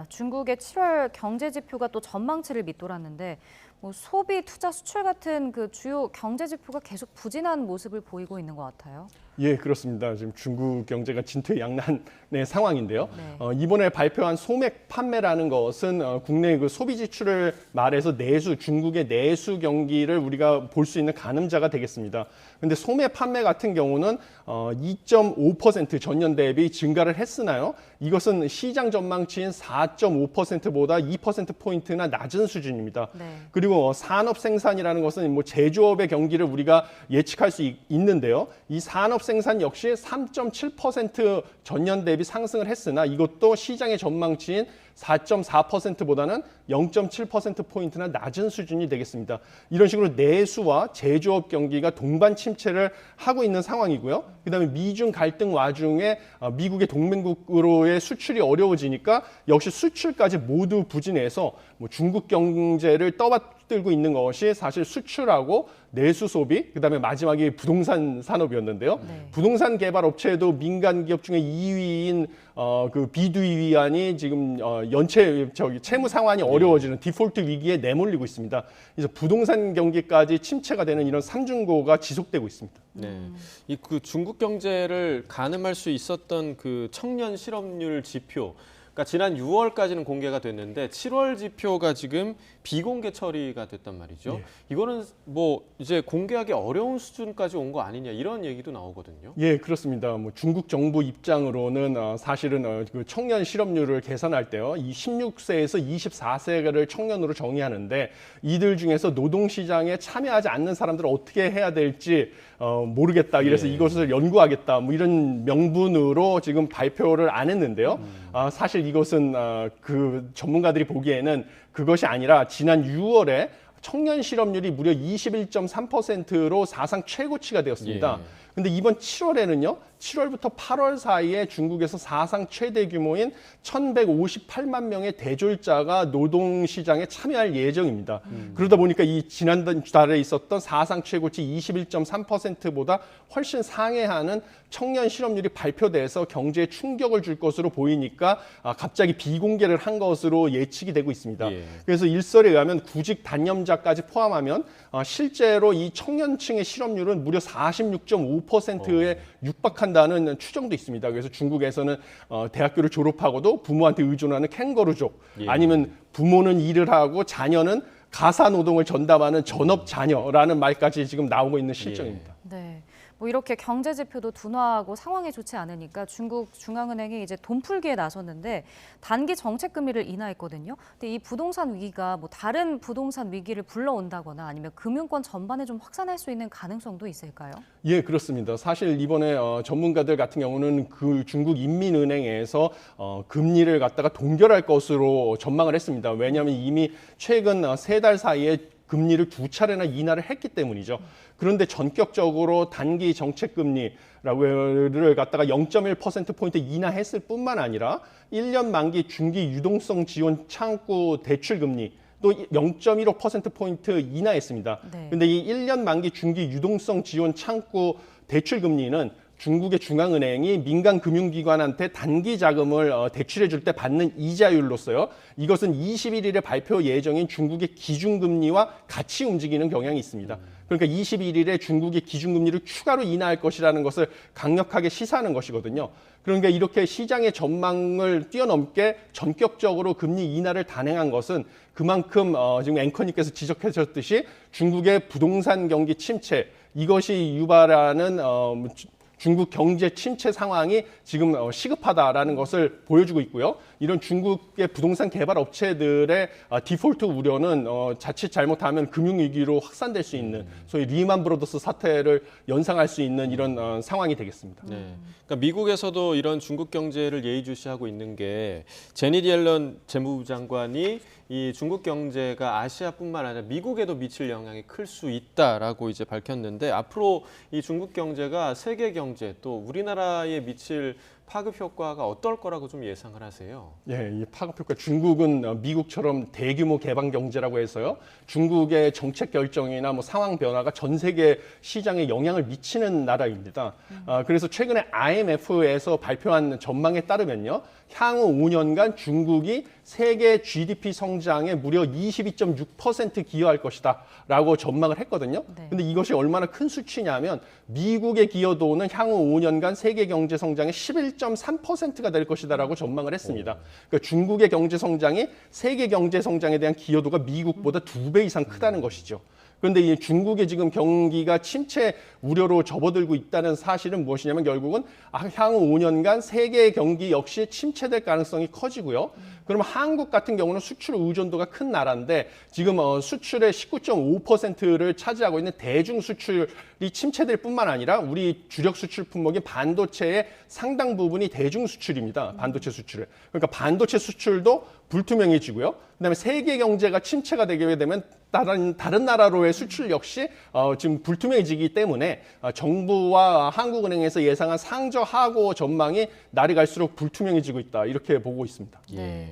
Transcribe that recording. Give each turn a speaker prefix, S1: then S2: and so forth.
S1: 중국의 7월 경제 지표가 또 전망치를 밑돌았는데 소비, 투자, 수출 같은 그 주요 경제 지표가 계속 부진한 모습을 보이고 있는 것 같아요.
S2: 예, 그렇습니다. 지금 중국 경제가 진퇴양난의 상황인데요.
S1: 네.
S2: 이번에 발표한 소맥 판매라는 것은 국내 그 소비 지출을 말해서 내수, 중국의 내수 경기를 우리가 볼 수 있는 가늠자가 되겠습니다. 근데 소매 판매 같은 경우는 2.5% 전년 대비 증가를 했으나요? 이것은 시장 전망치인 4.5%보다 2%포인트나 낮은 수준입니다.
S1: 네.
S2: 그리고 산업 생산이라는 것은 뭐 제조업의 경기를 우리가 예측할 수 있는데요. 이 산업 생산 역시 3.7% 전년 대비 상승을 했으나 이것도 시장의 전망치인 4.4%보다는 0.7%포인트나 낮은 수준이 되겠습니다. 이런 식으로 내수와 제조업 경기가 동반 침체를 하고 있는 상황이고요. 그다음에 미중 갈등 와중에 미국의 동맹국으로의 수출이 어려워지니까 역시 수출까지 모두 부진해서 뭐 중국 경제를 떠받들고 있는 것이 사실 수출하고 내수 소비, 그다음에 마지막에 부동산 산업이었는데요.
S1: 네.
S2: 부동산 개발 업체도 민간 기업 중에 2위인 그 비두위안이 지금 채무 상환이 어려워지는 디폴트 위기에 내몰리고 있습니다. 그래서 부동산 경기까지 침체가 되는 이런 삼중고가 지속되고 있습니다.
S3: 네, 이 그 중국 경제를 가늠할 수 있었던 그 청년 실업률 지표, 그러니까 지난 6월까지는 공개가 됐는데 7월 지표가 지금 비공개 처리가 됐단 말이죠.
S2: 네.
S3: 이거는 뭐 이제 공개하기 어려운 수준까지 온 거 아니냐 이런 얘기도 나오거든요.
S2: 예, 그렇습니다. 뭐 중국 정부 입장으로는 사실은 그 청년 실업률을 계산할 때요, 이 16세에서 24세를 청년으로 정의하는데 이들 중에서 노동시장에 참여하지 않는 사람들을 어떻게 해야 될지 모르겠다. 이래서
S3: 예.
S2: 이것을 연구하겠다. 뭐 이런 명분으로 지금 발표를 안 했는데요. 사실 이것은 그 전문가들이 보기에는 그것이 아니라 지난 6월에 청년 실업률이 무려 21.3%로 사상 최고치가 되었습니다.
S3: 예.
S2: 근데 이번 7월에는요, 7월부터 8월 사이에 중국에서 사상 최대 규모인 1,158만 명의 대졸자가 노동시장에 참여할 예정입니다. 그러다 보니까 이 지난달에 있었던 사상 최고치 21.3%보다 훨씬 상회하는 청년 실업률이 발표돼서 경제에 충격을 줄 것으로 보이니까 갑자기 비공개를 한 것으로 예측이 되고 있습니다.
S3: 예.
S2: 그래서 일설에 의하면 구직 단념자까지 포함하면 실제로 이 청년층의 실업률은 무려 46.5%에 육박한다는 추정도 있습니다. 그래서 중국에서는 대학교를 졸업하고도 부모한테 의존하는 캥거루족,
S3: 예.
S2: 아니면 부모는 일을 하고 자녀는 가사 노동을 전담하는 전업 자녀라는 말까지 지금 나오고 있는 실정입니다.
S1: 네. 뭐 이렇게 경제 지표도 둔화하고 상황이 좋지 않으니까 중국 중앙은행이 이제 돈 풀기에 나섰는데 단기 정책 금리를 인하했거든요. 근데 이 부동산 위기가 뭐 다른 부동산 위기를 불러온다거나 아니면 금융권 전반에 좀 확산할 수 있는 가능성도 있을까요?
S2: 예, 그렇습니다. 사실 이번에 전문가들 같은 경우는 그 중국 인민은행에서 금리를 갖다가 동결할 것으로 전망을 했습니다. 왜냐하면 이미 최근 3달 사이에 금리를 2차례나 인하를 했기 때문이죠. 그런데 전격적으로 단기 정책 금리를 갖다가 0.1%포인트 인하했을 뿐만 아니라 1년 만기 중기 유동성 지원 창구 대출 금리 또 0.15%포인트 인하했습니다.
S1: 네.
S2: 근데 이 1년 만기 중기 유동성 지원 창구 대출 금리는 중국의 중앙은행이 민간 금융기관한테 단기 자금을 대출해 줄 때 받는 이자율로서요. 이것은 21일에 발표 예정인 중국의 기준금리와 같이 움직이는 경향이 있습니다. 그러니까 21일에 중국의 기준금리를 추가로 인하할 것이라는 것을 강력하게 시사하는 것이거든요. 그러니까 이렇게 시장의 전망을 뛰어넘게 전격적으로 금리 인하를 단행한 것은 그만큼 지금 앵커님께서 지적하셨듯이 중국의 부동산 경기 침체, 이것이 유발하는 중국 경제 침체 상황이 지금 시급하다라는 것을 보여주고 있고요. 이런 중국의 부동산 개발 업체들의 디폴트 우려는 자칫 잘못하면 금융위기로 확산될 수 있는 소위 리만 브로더스 사태를 연상할 수 있는 이런 상황이 되겠습니다.
S3: 네. 그러니까 미국에서도 이런 중국 경제를 예의주시하고 있는 게 제닛 옐런 재무부 장관이 이 중국 경제가 아시아뿐만 아니라 미국에도 미칠 영향이 클 수 있다라고 이제 밝혔는데 앞으로 이 중국 경제가 세계 경제 또 우리나라에 미칠 파급 효과가 어떨 거라고 좀 예상을 하세요?
S2: 예, 이 파급 효과 중국은 미국처럼 대규모 개방 경제라고 해서요. 중국의 정책 결정이나 뭐 상황 변화가 전 세계 시장에 영향을 미치는 나라입니다. 그래서 최근에 IMF에서 발표한 전망에 따르면요. 향후 5년간 중국이 세계 GDP 성장에 무려 22.6% 기여할 것이다라고 전망을 했거든요.
S1: 네.
S2: 근데 이것이 얼마나 큰 수치냐면 미국의 기여도는 향후 5년간 세계 경제 성장의 11.3%가 될 것이다라고 전망을 했습니다. 그러니까 중국의 경제 성장이 세계 경제 성장에 대한 기여도가 미국보다 2배 이상 크다는 것이죠. 그런데 이 중국의 지금 경기가 침체 우려로 접어들고 있다는 사실은 무엇이냐면 결국은 향후 5년간 세계 경기 역시 침체될 가능성이 커지고요. 그러면 한국 같은 경우는 수출 의존도가 큰 나라인데 지금 수출의 19.5%를 차지하고 있는 대중 수출이 침체될 뿐만 아니라 우리 주력 수출 품목인 반도체의 상당 부분이 대중 수출입니다. 반도체 수출을. 그러니까 반도체 수출도 불투명해지고요. 그다음에 세계 경제가 침체가 되게 되면 다른 나라로의 수출 역시 지금 불투명해지기 때문에 정부와 한국은행에서 예상한 상저 하고 전망이 날이 갈수록 불투명해지고 있다 이렇게 보고 있습니다.
S3: 예.